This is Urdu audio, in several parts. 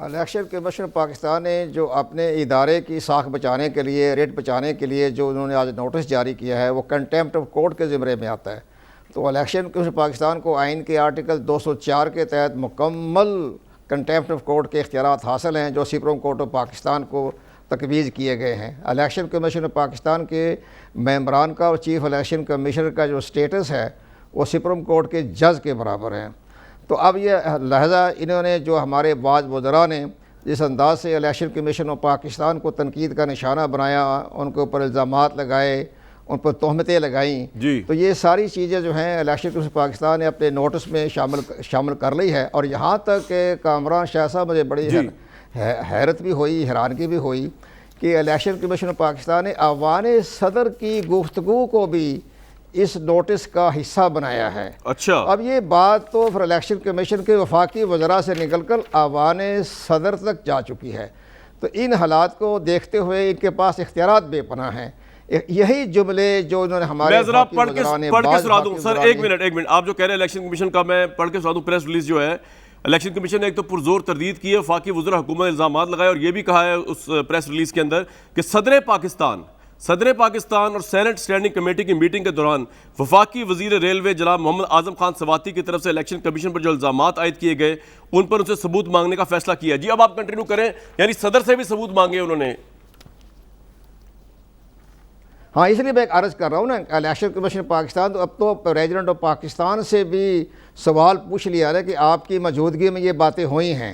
الیکشن کمیشن پاکستان نے جو اپنے ادارے کی ساکھ بچانے کے لیے، ریٹ بچانے کے لیے جو انہوں نے آج نوٹس جاری کیا ہے وہ کنٹیمپٹ آف کورٹ کے زمرے میں آتا ہے. تو الیکشن کمیشن پاکستان کو آئین کے آرٹیکل 204 کے تحت مکمل کنٹیمپٹ آف کورٹ کے اختیارات حاصل ہیں جو سپریم کورٹ آف پاکستان کو تجویز کیے گئے ہیں. الیکشن کمیشن پاکستان کے ممبران کا اور چیف الیکشن کمیشنر کا جو سٹیٹس ہے وہ سپریم کورٹ کے جج کے برابر ہیں. تو اب یہ لہذا انہوں نے جو ہمارے بعض وزراء نے جس انداز سے الیکشن کمیشن آف پاکستان کو تنقید کا نشانہ بنایا، ان کے اوپر الزامات لگائے، ان پر تہمتیں لگائیں، تو یہ ساری چیزیں جو ہیں الیکشن کمیشن پاکستان نے اپنے نوٹس میں شامل کر لی ہے. اور یہاں تک کہ کامران شاہ صاحب مجھے بڑی حیرت بھی ہوئی، حیرانگی بھی ہوئی کہ الیکشن کمیشن پاکستان نے ایوان صدر کی گفتگو کو بھی اس نوٹس کا حصہ بنایا ہے. اچھا، اب یہ بات تو پھر الیکشن کمیشن کے وفاقی وزراء سے نکل کر ایوان صدر تک جا چکی ہے. تو ان حالات کو دیکھتے ہوئے ان کے پاس اختیارات بے پناہ ہیں. یہی جملے جو انہوں نے ہمارے میں ذرا پڑھ کے سنا دوں سر. ایک منٹ آپ جو کہہ رہے ہیں الیکشن کمیشن کا، میں پڑھ کے سنا دوں. پریس ریلیز جو ہے الیکشن کمیشن نے ایک تو پرزور تردید کی ہے، وفاقی وزراء حکومت الزامات لگائے، اور یہ بھی کہا ہے اس پریس ریلیز کے اندر کہ صدر پاکستان اور سینٹ اسٹینڈنگ کمیٹی کی میٹنگ کے دوران وفاقی وزیر ریلوے جناب محمد اعظم خان سواتی کی طرف سے الیکشن کمیشن پر جو الزامات عائد کیے گئے ان پر اسے ثبوت مانگنے کا فیصلہ کیا. جی اب آپ کنٹینیو کریں. یعنی صدر سے بھی ثبوت مانگے انہوں نے؟ ہاں، اس لیے میں ایک عرض کر رہا ہوں نا، الیکشن کمیشن پاکستان تو اب تو پریزیڈنٹ آف پاکستان سے بھی سوال پوچھ لیا ہے کہ آپ کی موجودگی میں یہ باتیں ہوئی ہیں.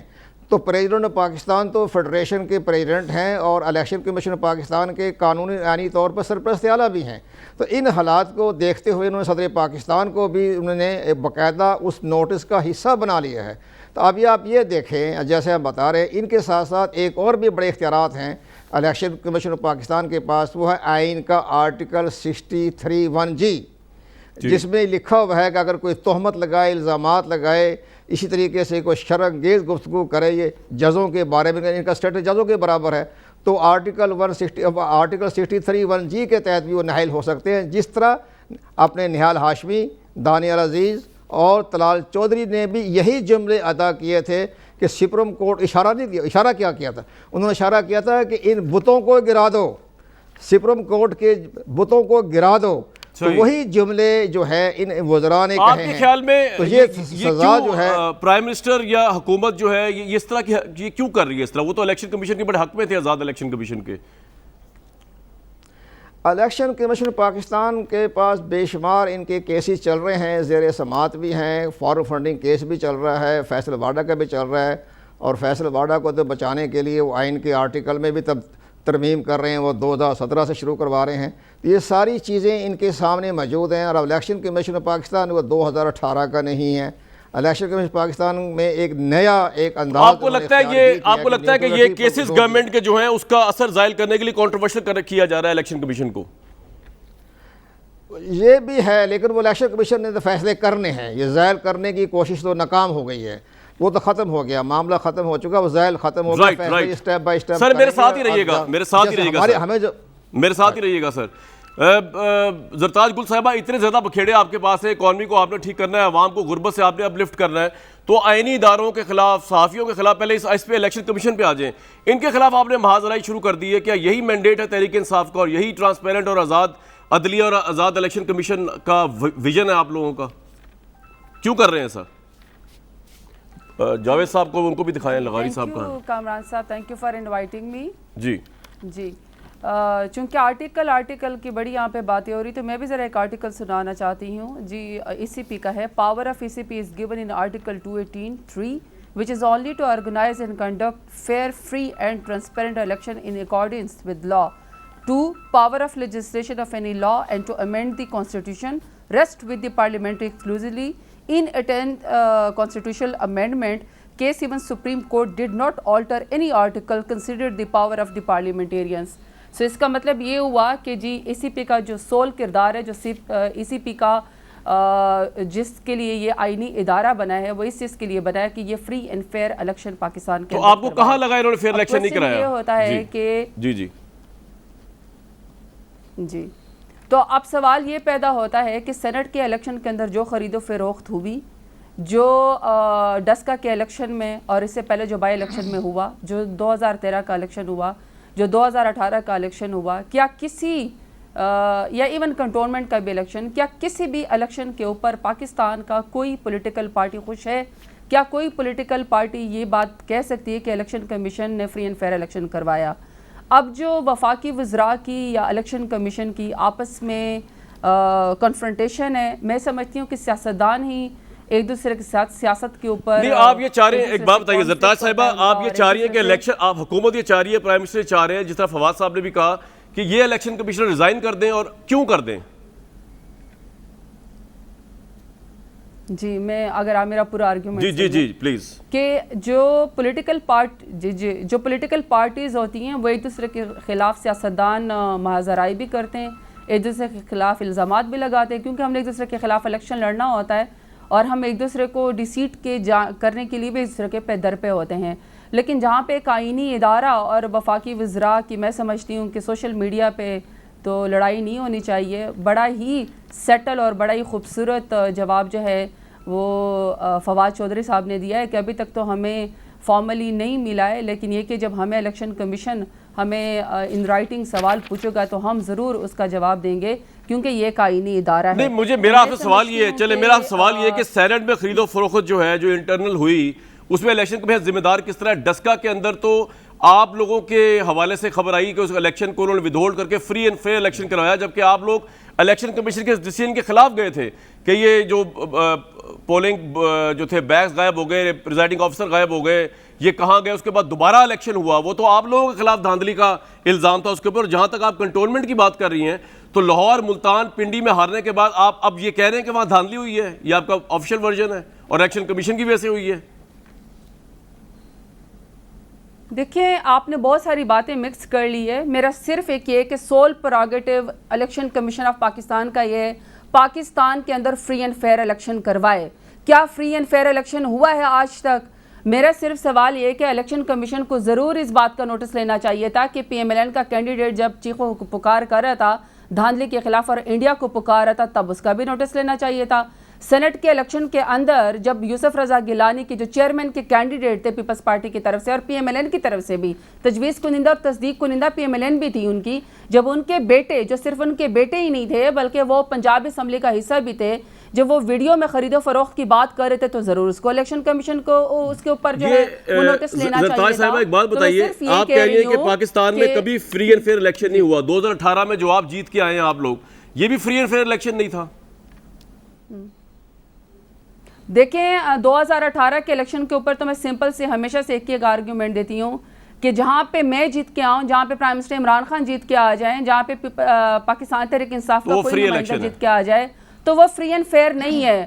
تو پریزیڈنٹ آف پاکستان تو فیڈریشن کے پریزیڈنٹ ہیں اور الیکشن کمیشن پاکستان کے قانونی آئینی طور پر سرپرست اعلیٰ بھی ہیں. تو ان حالات کو دیکھتے ہوئے انہوں نے صدر پاکستان کو بھی انہوں نے باقاعدہ اس نوٹس کا حصہ بنا لیا ہے. تو ابھی آپ یہ دیکھیں، جیسے ہم بتا رہے ہیں، ان کے ساتھ ساتھ ایک اور بھی بڑے اختیارات ہیں الیکشن کمیشن آف پاکستان کے پاس. وہ ہے آئین کا آرٹیکل 63(1)G، جس میں لکھا ہوا ہے کہ اگر کوئی تہمت لگائے، الزامات لگائے، اسی طریقے سے کوئی شرع انگیز گفتگو کرے، یہ ججوں کے بارے میں، ان کا اسٹیٹس ججوں کے برابر ہے، تو آرٹیکل 63(1)G کے تحت بھی وہ نااہل ہو سکتے ہیں. جس طرح اپنے نہال ہاشمی، دانیال عزیز اور طلال چودھری نے بھی یہی جملے ادا کیے تھے کہ سپریم کورٹ اشارہ کیا تھا. انہوں نے اشارہ کیا تھا کہ ان بتوں کو گرا دو، سپریم کورٹ کے بتوں کو گرا دو. تو وہی جملے جو ہے ان وزراء نے کہے ہیں. آپ کے خیال میں تو یہ سزا جو ہے پرائم منسٹر یا حکومت جو ہے یہ اس طرح کی یہ کیوں کر رہی ہے اس طرح؟ وہ تو الیکشن کمیشن کے بڑے حق میں تھے، آزاد الیکشن کمیشن کے. الیکشن کمیشن پاکستان کے پاس بے شمار ان کے کیسز چل رہے ہیں، زیر سماعت بھی ہیں، فارم فنڈنگ کیس بھی چل رہا ہے، فیصل واڈا کا بھی چل رہا ہے. اور فیصل واڈا کو تو بچانے کے لیے وہ آئین کے آرٹیکل میں بھی ترمیم کر رہے ہیں، وہ 2017 سے شروع کروا رہے ہیں. یہ ساری چیزیں ان کے سامنے موجود ہیں. اور الیکشن کمیشن پاکستان وہ 2018 کا نہیں ہے. الیکشن کمیشن پاکستان میں ایک نیا انداز آپ کو لگتا ہے کہ یہ کیسز گورنمنٹ کے جو ہیں اس کا اثر زائل کرنے کے لیے کنٹروورشل کیا جا رہا ہے الیکشن کمیشن کو؟ یہ بھی ہے، لیکن وہ الیکشن کمیشن نے تو فیصلے کرنے ہیں. یہ زائل کرنے کی کوشش تو ناکام ہو گئی ہے. وہ تو ختم ہو گیا، معاملہ ختم ہو چکا، وہ زائل ختم ہو گیا. Step by step. سر میرے ساتھ ہی رہیے گا، میرے ساتھ ہی رہیے گا سر. زرتاج گل صاحبہ، اتنے زیادہ بکھیڑے آپ کے پاس ہیں، اکانومی کو آپ نے ٹھیک کرنا ہے، عوام کو غربت سے آپ نے اپ لفٹ کرنا ہے، تو آئینی اداروں کے خلاف، صحافیوں کے خلاف، پہلے اس پہ الیکشن کمیشن پہ آ جائیں. ان کے خلاف آپ نے محاذ رائی شروع کر دی ہے. کیا یہی مینڈیٹ ہے تحریک انصاف کا اور یہی ٹرانسپیرنٹ اور آزاد عدلیہ اور آزاد الیکشن کمیشن کا ویژن ہے آپ لوگوں کا؟ کیوں کر رہے ہیں سر؟ جاوید صاحب کو ان کو بھی دکھائیں. لغاری صاحب کا. کامران صاحب، thank you for inviting me. جی چونکہ آرٹیکل کی بڑی یہاں پہ باتیں ہو رہی، تو میں بھی ذرا ایک آرٹیکل سنانا چاہتی ہوں. جی ای سی پی کا ہے. Power of E C P is given in article 218(3) which is only to organize and conduct fair, free and transparent election in accordance with law. 2. Power of legislation of any law and to amend the constitution rest with the parliament exclusively. In attend constitutional amendment case, even Supreme Court did not alter any article considered the power of the parliamentarians. So اس کا مطلب یہ ہوا کہ جی ای سی پی کا جو سول کردار ہے، جو ای سی پی کا جس کے لیے یہ آئینی ادارہ بنا ہے، وہ اس چیز کے لیے بنا ہے کہ یہ free and fair election Pakistan کے تو آپ کو کہاں لگا انہوں نے فیئر الیکشن نہیں کرایا؟ یہ ہوتا ہے کہ جی تو اب سوال یہ پیدا ہوتا ہے کہ سینٹ کے الیکشن کے اندر جو خرید و فروخت ہوئی، جو ڈسکا کے الیکشن میں اور اس سے پہلے جو بائی الیکشن میں ہوا، جو 2013 کا الیکشن ہوا، جو 2018 کا الیکشن ہوا، کیا کسی یا ایون کنٹونمنٹ کا بھی الیکشن، کیا کسی بھی الیکشن کے اوپر پاکستان کا کوئی پولیٹیکل پارٹی خوش ہے؟ کیا کوئی پولیٹیکل پارٹی یہ بات کہہ سکتی ہے کہ الیکشن کمیشن نے فری اینڈ فیئر الیکشن کروایا؟ اب جو وفاقی وزراء کی یا الیکشن کمیشن کی آپس میں کنفرنٹیشن ہے، میں سمجھتی ہوں کہ سیاستدان ہی ایک دوسرے کے ساتھ سیاست کے اوپر نہیں، آپ یہ چاہ رہے ہیں، ایک بات بتائیے زرتاج صاحبہ، آپ یہ چاہ رہی ہیں کہ الیکشن، آپ حکومت یہ چاہ رہی ہے، پرائم منسٹر چاہ رہے ہیں، جس طرح فواد صاحب نے بھی کہا کہ یہ الیکشن کمیشنر ریزائن کر دیں، اور کیوں کر دیں؟ جی میں اگر آپ میرا پورا آرگیومنٹ جی پلیز، کہ جو پولیٹیکل پارٹیز ہوتی ہیں وہ ایک دوسرے کے خلاف سیاستدان محاذرائی بھی کرتے ہیں، ایک دوسرے کے خلاف الزامات بھی لگاتے ہیں، کیونکہ ہم نے ایک دوسرے کے خلاف الیکشن لڑنا ہوتا ہے اور ہم ایک دوسرے کو ڈیسیٹ کرنے کے لیے بھی ایک دوسرے کے در پہ ہوتے ہیں۔ لیکن جہاں پہ ایک آئینی ادارہ اور وفاقی وزراء کی میں سمجھتی ہوں کہ سوشل میڈیا پہ تو لڑائی نہیں ہونی چاہیے، بڑا ہی سیٹل اور بڑا ہی خوبصورت جواب جو ہے وہ فواد چودھری صاحب نے دیا ہے کہ ابھی تک تو ہمیں فارملی نہیں ملا ہے، لیکن یہ کہ جب ہمیں الیکشن کمیشن ہمیں ان رائٹنگ سوال پوچھے گا تو ہم ضرور اس کا جواب دیں گے، کیونکہ یہ ایک آئینی ادارہ ہے۔ نہیں، میرا آپ سے سوال یہ ہے، میرا سوال یہ ہے کہ سینٹ میں خرید و فروخت جو ہے، جو انٹرنل ہوئی، اس میں الیکشن کمیشن ذمہ دار کس طرح ہے؟ ڈسکا کے اندر تو آپ لوگوں کے حوالے سے خبر آئی کہ اس الیکشن کو انہوں نے ودہولڈ کر کے فری اینڈ فیئر الیکشن کروایا، جبکہ آپ لوگ الیکشن کمیشن کے ڈیسیژن کے خلاف گئے تھے کہ یہ جو پولنگ جو تھے بیگز غائب ہو گئے، پریزائڈنگ آفیسر غائب ہو گئے، یہ کہاں گئے؟ اس کے بعد دوبارہ الیکشن ہوا، وہ تو آپ لوگوں کے خلاف دھاندلی کا الزام تھا اس کے اوپر۔ جہاں تک آپ کنٹونمنٹ کی بات کر رہی ہیں تو لاہور، ملتان، پنڈی میں ہارنے کے بعد آپ اب یہ کہہ رہے ہیں کہ وہاں دھاندلی ہوئی ہے، یہ آپ کا آفیشیل ورژن ہے اور الیکشن کمیشن کی وجہ سے ہوئی ہے؟ دیکھیں، آپ نے بہت ساری باتیں مکس کر لی ہے، میرا صرف ایک یہ کہ sole prerogative election commission of Pakistan کا یہ ہے پاکستان کے اندر فری اینڈ فیئر الیکشن کروائے۔ کیا فری اینڈ فیئر الیکشن ہوا ہے آج تک؟ میرا صرف سوال یہ کہ الیکشن کمیشن کو ضرور اس بات کا نوٹس لینا چاہیے تھا کہ پی ایم ایل این کا کینڈیڈیٹ جب چیخ و پکار کر رہا تھا دھاندلی کے خلاف اور انڈیا کو پکار رہا تھا، تب اس کا بھی نوٹس لینا چاہیے تھا۔ سینٹ کے الیکشن کے اندر جب یوسف رضا گیلانی کے جو چیئرمین کے کینڈیڈیٹ تھے پیپلز پارٹی کی طرف سے اور پی ایم ایل این کی طرف سے بھی تجویز کنندہ اور تصدیق کنندہ پی ایم ایل این بھی تھی ان کی، جب ان کے بیٹے، جو صرف ان کے بیٹے ہی نہیں تھے بلکہ وہ پنجاب اسمبلی کا حصہ بھی تھے، جب وہ ویڈیو میں خرید و فروخت کی بات کر رہے تھے تو ضرور اس کو الیکشن کمیشن کو اس کے اوپر جو ہے وہ نوٹس لینا چاہیے تھا۔ صاحبہ ایک بات بتائیے، آپ کہہ رہی ہیں کہ پاکستان میں کبھی فری اینڈ فیئر الیکشن نہیں ہوا، 2018 میں جو آپ جیت کے آئے ہیں آپ لوگ، یہ بھی فری اینڈ فیئر الیکشن نہیں تھا؟ دیکھیں 2018 کے الیکشن کے اوپر تو میں سمپل سے ہمیشہ سے ایک آرگیومنٹ دیتی ہوں کہ جہاں پہ میں جیت کے آؤں، جہاں پہ پرائم منسٹر عمران خان جیت کے آ جائیں، جہاں پہ پاکستان تحریک انصاف کا کوئی نمائندہ جیت کے آ جائے تو وہ فری اینڈ فیئر نہیں ہے۔